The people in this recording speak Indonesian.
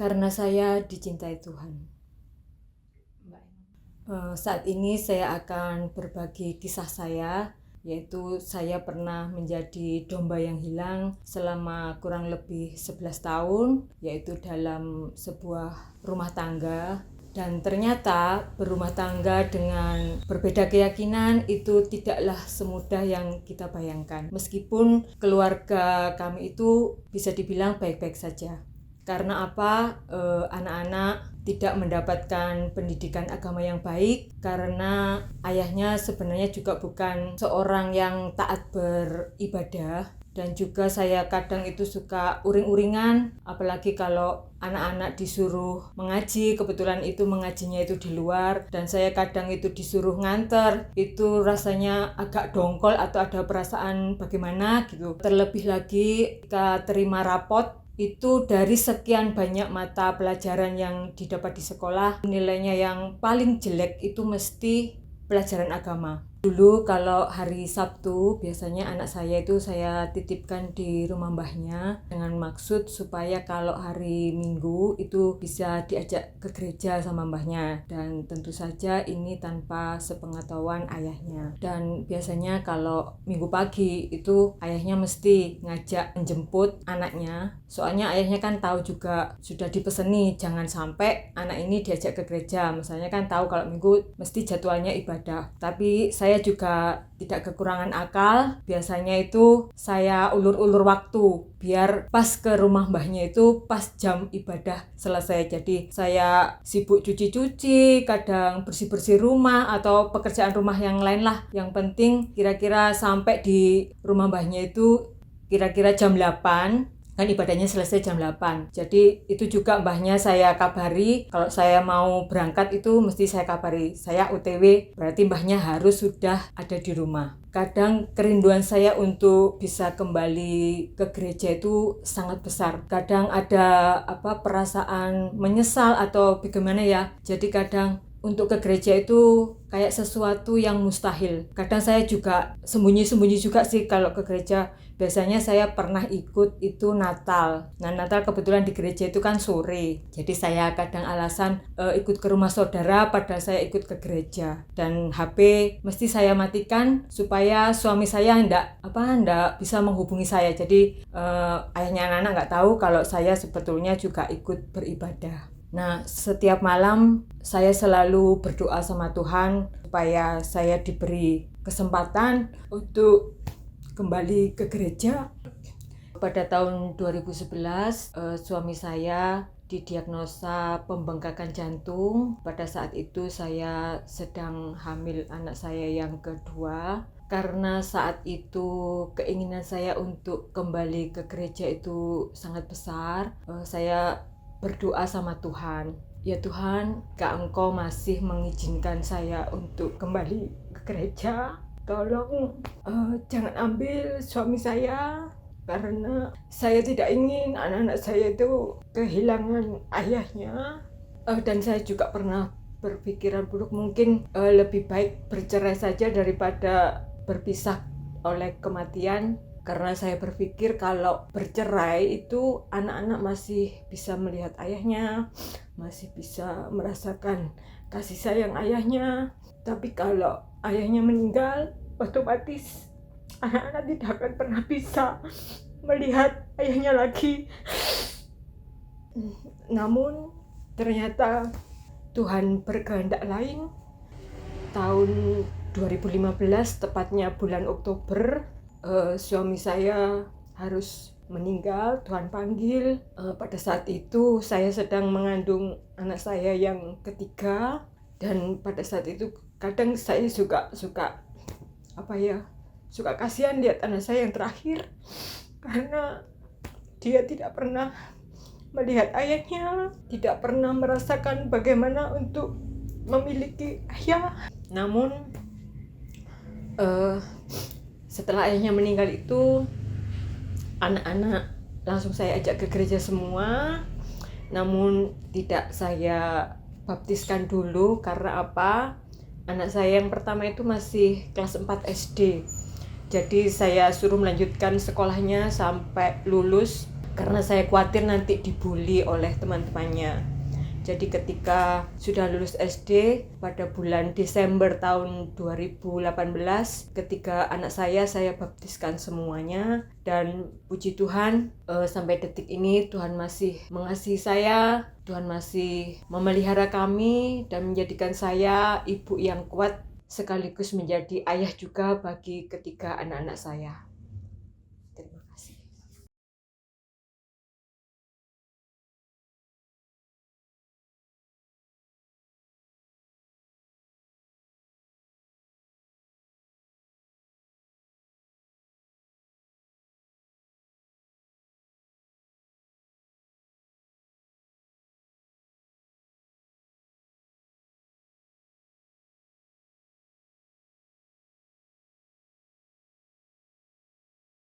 Karena saya dicintai Tuhan. Saat ini saya akan berbagi kisah saya, yaitu saya pernah menjadi domba yang hilang selama kurang lebih 11 tahun, yaitu dalam sebuah rumah tangga. Dan ternyata berumah tangga dengan berbeda keyakinan itu tidaklah semudah yang kita bayangkan. Meskipun keluarga kami itu bisa dibilang baik-baik saja. Karena apa? Anak-anak tidak mendapatkan pendidikan agama yang baik karena ayahnya sebenarnya juga bukan seorang yang taat beribadah. Dan juga saya kadang itu suka uring-uringan, apalagi kalau anak-anak disuruh mengaji, kebetulan itu mengajinya itu di luar, dan saya kadang itu disuruh nganter, itu rasanya agak dongkol atau ada perasaan bagaimana gitu. Terlebih lagi ketika terima rapot, itu dari sekian banyak mata pelajaran yang didapat di sekolah, nilainya yang paling jelek itu mesti pelajaran agama. Dulu kalau hari Sabtu biasanya anak saya itu saya titipkan di rumah mbahnya dengan maksud supaya kalau hari Minggu itu bisa diajak ke gereja sama mbahnya, dan tentu saja ini tanpa sepengetahuan ayahnya. Dan biasanya kalau Minggu pagi itu ayahnya mesti ngajak menjemput anaknya, soalnya ayahnya kan tahu juga sudah dipeseni jangan sampai anak ini diajak ke gereja, misalnya kan tahu kalau Minggu mesti jadwalnya ibadah. Tapi saya juga tidak kekurangan akal, biasanya itu saya ulur-ulur waktu biar pas ke rumah mbahnya itu pas jam ibadah selesai. Jadi saya sibuk cuci-cuci, kadang bersih-bersih rumah atau pekerjaan rumah yang lain lah. Yang penting kira-kira sampai di rumah mbahnya itu kira-kira jam 8. Kan ibadahnya selesai jam 8. Jadi itu juga mbahnya saya kabari, kalau saya mau berangkat itu mesti saya kabari, saya OTW, berarti mbahnya harus sudah ada di rumah. Kadang kerinduan saya untuk bisa kembali ke gereja itu sangat besar. Kadang ada perasaan menyesal atau bagaimana ya. Jadi kadang untuk ke gereja itu kayak sesuatu yang mustahil. Kadang saya juga sembunyi-sembunyi juga sih kalau ke gereja. Biasanya saya pernah ikut itu Natal. Nah, Natal kebetulan di gereja itu kan sore. Jadi saya kadang alasan ikut ke rumah saudara padahal saya ikut ke gereja. Dan HP mesti saya matikan supaya suami saya enggak bisa menghubungi saya. Jadi ayahnya anak-anak enggak tahu kalau saya sebetulnya juga ikut beribadah. Nah, setiap malam saya selalu berdoa sama Tuhan supaya saya diberi kesempatan untuk kembali ke gereja. Pada tahun 2011, suami saya didiagnosa pembengkakan jantung. Pada saat itu saya sedang hamil anak saya yang kedua. Karena saat itu keinginan saya untuk kembali ke gereja itu sangat besar, saya berdoa sama Tuhan, ya Tuhan, jika Engkau masih mengizinkan saya untuk kembali ke gereja, tolong jangan ambil suami saya, karena saya tidak ingin anak-anak saya itu kehilangan ayahnya. Dan saya juga pernah berpikiran buruk, mungkin lebih baik bercerai saja daripada berpisah oleh kematian. Karena saya berpikir kalau bercerai itu anak-anak masih bisa melihat ayahnya, masih bisa merasakan kasih sayang ayahnya. Tapi kalau ayahnya meninggal, otomatis anak-anak tidak akan pernah bisa melihat ayahnya lagi. Namun ternyata Tuhan berkehendak lain. Tahun 2015, tepatnya bulan Oktober, suami saya harus meninggal, Tuhan panggil. Pada saat itu saya sedang mengandung anak saya yang ketiga, dan pada saat itu kadang saya juga suka kasihan lihat anak saya yang terakhir, karena dia tidak pernah melihat ayahnya, tidak pernah merasakan bagaimana untuk memiliki ayah. Namun setelah ayahnya meninggal itu, anak-anak langsung saya ajak ke gereja semua. Namun tidak saya baptiskan dulu, karena apa? Anak saya yang pertama itu masih kelas 4 SD. Jadi saya suruh melanjutkan sekolahnya sampai lulus, karena saya khawatir nanti dibully oleh teman-temannya. Jadi ketika sudah lulus SD pada bulan Desember tahun 2018, ketika anak saya baptiskan semuanya, dan puji Tuhan sampai detik ini Tuhan masih mengasihi saya, Tuhan masih memelihara kami dan menjadikan saya ibu yang kuat sekaligus menjadi ayah juga bagi ketiga anak-anak saya.